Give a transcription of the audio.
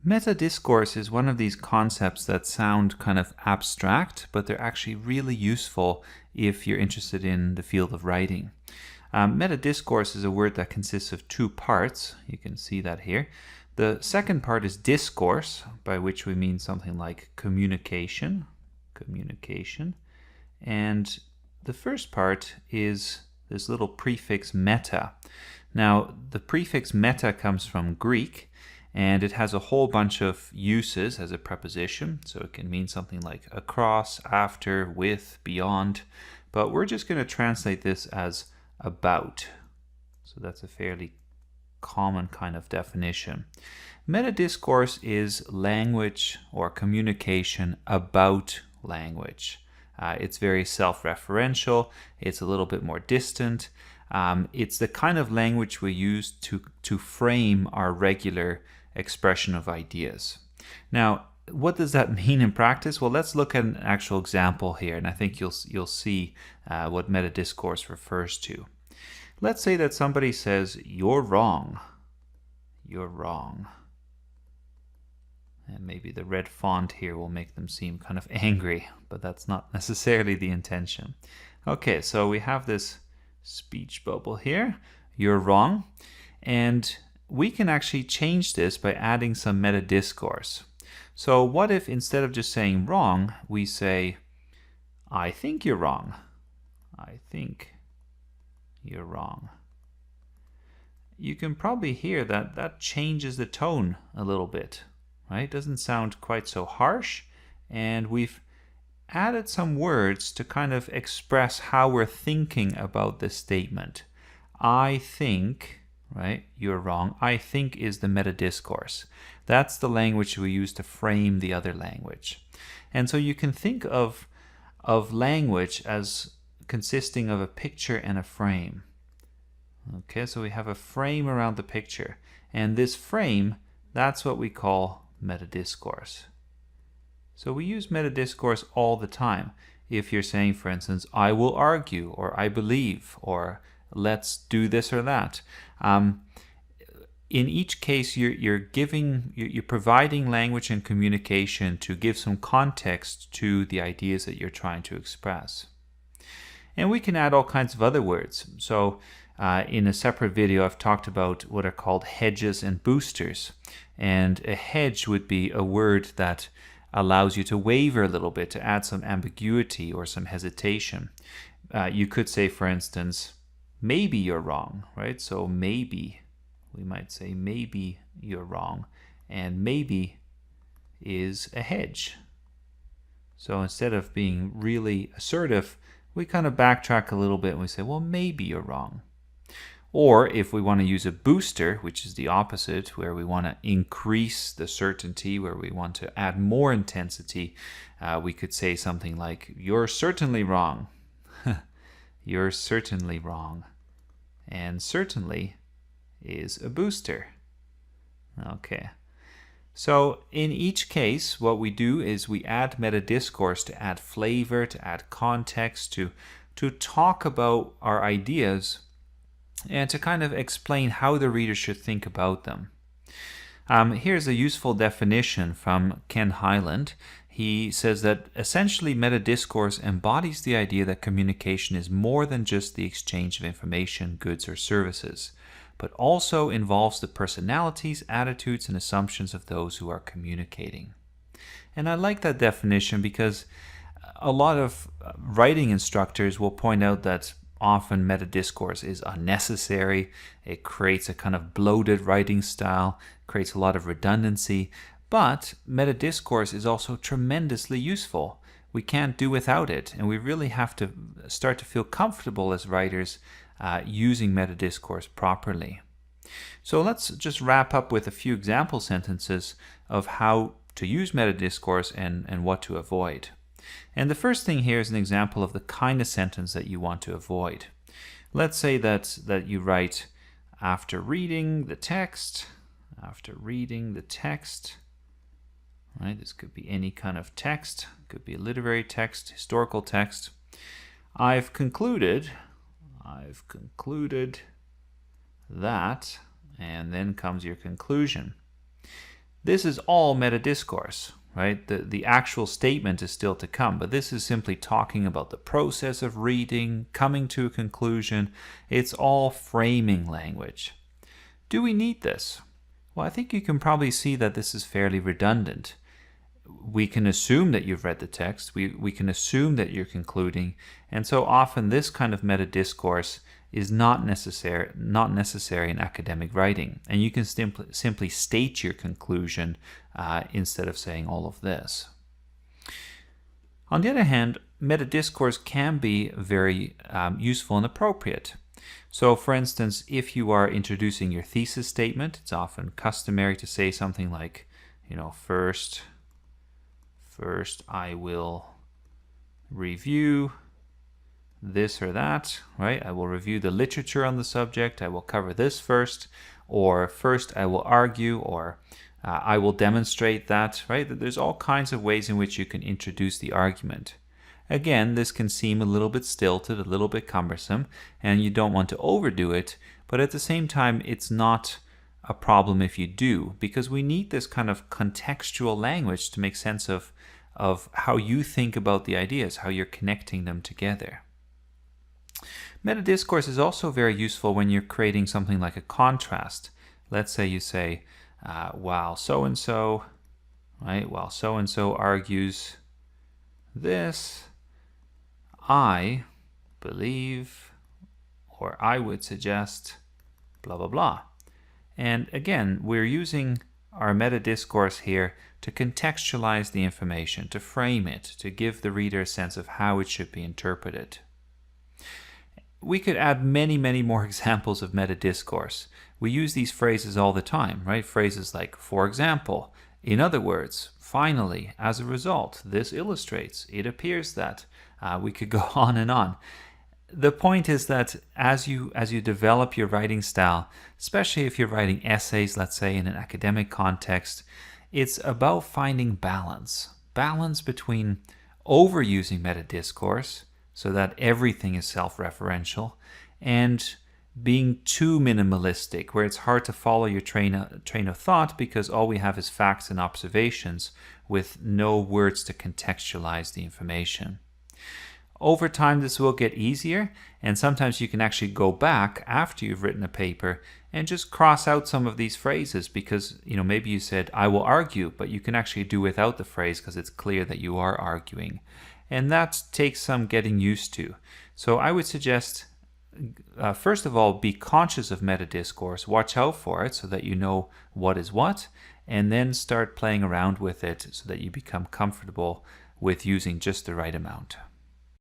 Metadiscourse is one of these concepts that sound kind of abstract, but they're actually really useful if you're interested in the field of writing. Metadiscourse is a word that consists of two parts. You can see that here. The second part is discourse, by which we mean something like communication. And the first part is this little prefix meta. Now, the prefix meta comes from Greek, and it has a whole bunch of uses as a preposition. So it can mean something like across, after, with, beyond. But we're just going to translate this as about. So that's a fairly common kind of definition. Metadiscourse is language or communication about language. It's very self-referential. It's a little bit more distant. It's the kind of language we use to frame our regular expression of ideas. Now, what does that mean in practice? Well, let's look at an actual example here, and I think you'll see what metadiscourse refers to. Let's say that somebody says, "You're wrong. You're wrong." And maybe the red font here will make them seem kind of angry, but that's not necessarily the intention. Okay, so we have this speech bubble here. You're wrong. And we can actually change this by adding some metadiscourse. So what if instead of just saying wrong, we say, "I think you're wrong. I think you're wrong." You can probably hear that that changes the tone a little bit, right? It doesn't sound quite so harsh, and we've added some words to kind of express how we're thinking about this statement. I think, right? You're wrong. I think is the metadiscourse. That's the language we use to frame the other language. And so you can think of language as consisting of a picture and a frame. Okay, so we have a frame around the picture. And this frame, that's what we call metadiscourse. So we use metadiscourse all the time. If you're saying, for instance, "I will argue," or "I believe," or "let's do this or that." In each case, you're providing language and communication to give some context to the ideas that you're trying to express. And we can add all kinds of other words. So in a separate video, I've talked about what are called hedges and boosters. And a hedge would be a word that allows you to waver a little bit, to add some ambiguity or some hesitation. You could say, for instance, "Maybe you're wrong," right? So maybe, we might say, "Maybe you're wrong," and maybe is a hedge. So instead of being really assertive, we kind of backtrack a little bit and we say, "Well, maybe you're wrong." Or if we want to use a booster, which is the opposite, where we want to increase the certainty, where we want to add more intensity, we could say something like, "You're certainly wrong." You're certainly wrong. And certainly is a booster. Okay. So in each case, what we do is we add metadiscourse to add flavor, to add context, to talk about our ideas, and to kind of explain how the reader should think about them. Here's a useful definition from Ken Hyland. He says that essentially metadiscourse embodies the idea that communication is more than just the exchange of information, goods, or services, but also involves the personalities, attitudes, and assumptions of those who are communicating. And I like that definition because a lot of writing instructors will point out that often metadiscourse is unnecessary. It creates a kind of bloated writing style, creates a lot of redundancy. But metadiscourse is also tremendously useful. We can't do without it, and we really have to start to feel comfortable as writers using metadiscourse properly. So let's just wrap up with a few example sentences of how to use metadiscourse and what to avoid. And the first thing here is an example of the kind of sentence that you want to avoid. Let's say that you write, "After reading the text," right? This could be any kind of text, could be a literary text, historical text. I've concluded that," and then comes your conclusion. This is all metadiscourse, right? The actual statement is still to come, but this is simply talking about the process of reading, coming to a conclusion. It's all framing language. Do we need this? Well, I think you can probably see that this is fairly redundant. We can assume that you've read the text, we can assume that you're concluding, and so often this kind of metadiscourse is not necessary in academic writing, and you can simply state your conclusion instead of saying all of this. On the other hand, metadiscourse can be very useful and appropriate. So for instance, if you are introducing your thesis statement, it's often customary to say something like, first I will review this or that, right? I will review the literature on the subject, I will cover this first, or first I will argue, or I will demonstrate that, right? There's all kinds of ways in which you can introduce the argument. Again, this can seem a little bit stilted, a little bit cumbersome, and you don't want to overdo it, but at the same time, it's not a problem if you do, because we need this kind of contextual language to make sense of how you think about the ideas, how you're connecting them together. Metadiscourse is also very useful when you're creating something like a contrast. Let's say you say, while so-and-so, right, while so-and-so argues this, I believe, or I would suggest, blah, blah, blah. And again, we're using our metadiscourse here to contextualize the information, to frame it, to give the reader a sense of how it should be interpreted. We could add many, many more examples of metadiscourse. We use these phrases all the time, right? Phrases like, for example, in other words, finally, as a result, this illustrates, it appears that. We could go on and on. The point is that as you develop your writing style, especially if you're writing essays, let's say in an academic context, it's about finding balance between overusing metadiscourse so that everything is self-referential, and being too minimalistic, where it's hard to follow your train of thought because all we have is facts and observations with no words to contextualize the information. Over time, this will get easier, and sometimes you can actually go back after you've written a paper and just cross out some of these phrases because, maybe you said, I will argue, but you can actually do without the phrase because it's clear that you are arguing. And that takes some getting used to. So I would suggest, first of all, be conscious of metadiscourse, watch out for it so that you know what is what, and then start playing around with it so that you become comfortable with using just the right amount.